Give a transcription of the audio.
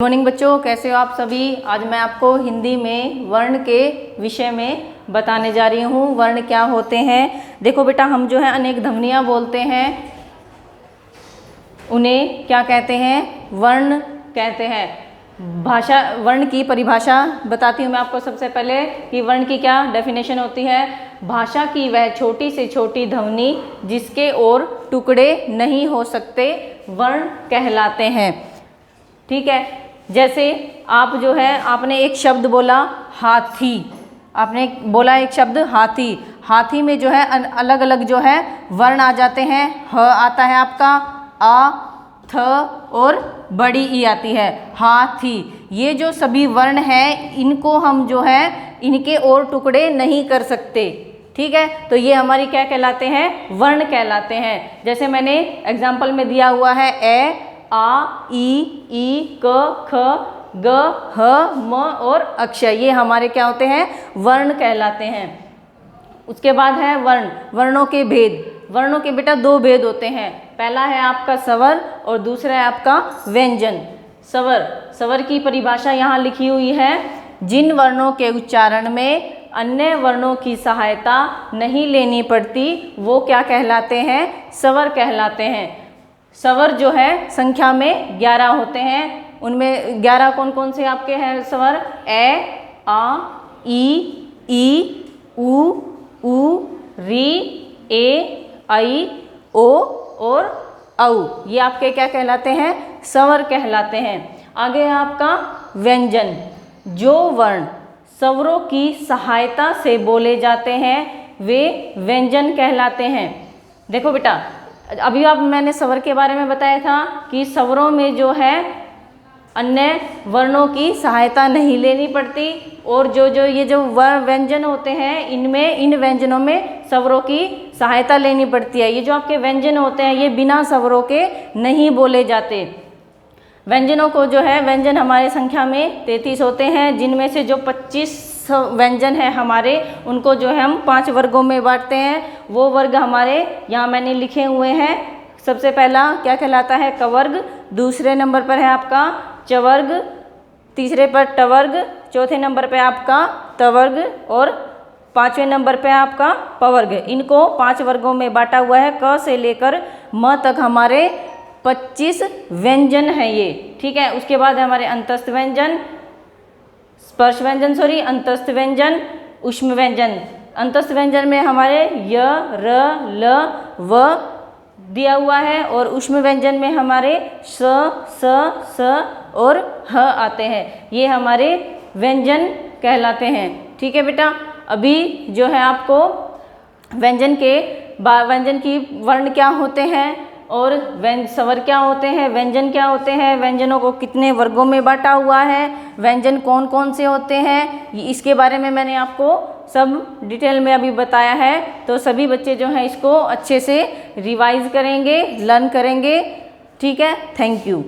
Morning बच्चों, कैसे हो आप सभी। आज मैं आपको हिंदी में वर्ण के विषय में बताने जा रही हूँ। वर्ण क्या होते हैं। देखो बेटा, हम जो है अनेक ध्वनियाँ बोलते हैं, उन्हें क्या कहते हैं? वर्ण कहते हैं। भाषा वर्ण की परिभाषा बताती हूँ मैं आपको सबसे पहले कि वर्ण की क्या डेफिनेशन होती है। भाषा की वह छोटी से छोटी ध्वनि जिसके और टुकड़े नहीं हो सकते वर्ण कहलाते हैं। ठीक है। जैसे आप जो है आपने एक शब्द बोला हाथी, आपने बोला एक शब्द हाथी। हाथी में जो है अलग अलग जो है वर्ण आ जाते हैं। ह आता है आपका, आ, थ और बड़ी ई आती है, हाथी। ये जो सभी वर्ण हैं इनको हम जो है इनके और टुकड़े नहीं कर सकते। ठीक है, तो ये हमारी क्या कहलाते हैं? वर्ण कहलाते हैं। जैसे मैंने एग्जाम्पल में दिया हुआ है ए, आ, ई, क, ख, ग, ह, म और अक्षय, ये हमारे क्या होते हैं? वर्ण कहलाते हैं। उसके बाद है वर्ण, वर्णों के भेद। वर्णों के बेटा दो भेद होते हैं। पहला है आपका स्वर और दूसरा है आपका व्यंजन। स्वर, स्वर की परिभाषा यहाँ लिखी हुई है। जिन वर्णों के उच्चारण में अन्य वर्णों की सहायता नहीं लेनी पड़ती वो क्या कहलाते हैं? स्वर कहलाते हैं। स्वर जो है संख्या में 11 होते हैं। उनमें 11 कौन कौन से आपके हैं स्वर? ए, आ, ई, उ, री, ए, आई, ओ और औ, ये आपके क्या कहलाते हैं? स्वर कहलाते हैं। आगे है आपका व्यंजन। जो वर्ण स्वरों की सहायता से बोले जाते हैं वे व्यंजन कहलाते हैं। देखो बेटा, अभी आप मैंने स्वर के बारे में बताया था कि स्वरों में जो है अन्य वर्णों की सहायता नहीं लेनी पड़ती और ये जो व्यंजन होते हैं इनमें, इन व्यंजनों में स्वरों की सहायता लेनी पड़ती है। ये जो आपके व्यंजन होते हैं ये बिना स्वरों के नहीं बोले जाते। व्यंजनों को जो है, व्यंजन हमारे संख्या में 33 होते हैं, जिनमें से जो 25 व्यंजन है हमारे उनको जो है हम 5 वर्गों में बांटते हैं। वो वर्ग हमारे यहाँ मैंने लिखे हुए हैं। सबसे पहला क्या कहलाता है? कवर्ग। दूसरे नंबर पर है आपका चवर्ग, तीसरे पर टवर्ग, चौथे नंबर पे आपका तवर्ग और 5वें नंबर पे आपका पवर्ग। इनको 5 वर्गों में बांटा हुआ है। क से लेकर म तक हमारे 25 व्यंजन है ये। ठीक है। उसके बाद हमारे अंतस्थ व्यंजन, स्पर्श व्यंजन, अंतस्थ व्यंजन, ऊष्म व्यंजन। अंतस्थ व्यंजन में हमारे य, र, ल, व दिया हुआ है और ऊष्म व्यंजन में हमारे स, स और ह आते हैं। ये हमारे व्यंजन कहलाते हैं। ठीक है बेटा, अभी जो है आपको व्यंजन की वर्ण क्या होते हैं और स्वर क्या होते हैं, व्यंजन क्या होते हैं, व्यंजनों को कितने वर्गों में बांटा हुआ है, व्यंजन कौन कौन से होते हैं, इसके बारे में मैंने आपको सब डिटेल में अभी बताया है। तो सभी बच्चे जो हैं इसको अच्छे से रिवाइज करेंगे, लर्न करेंगे। ठीक है, थैंक यू।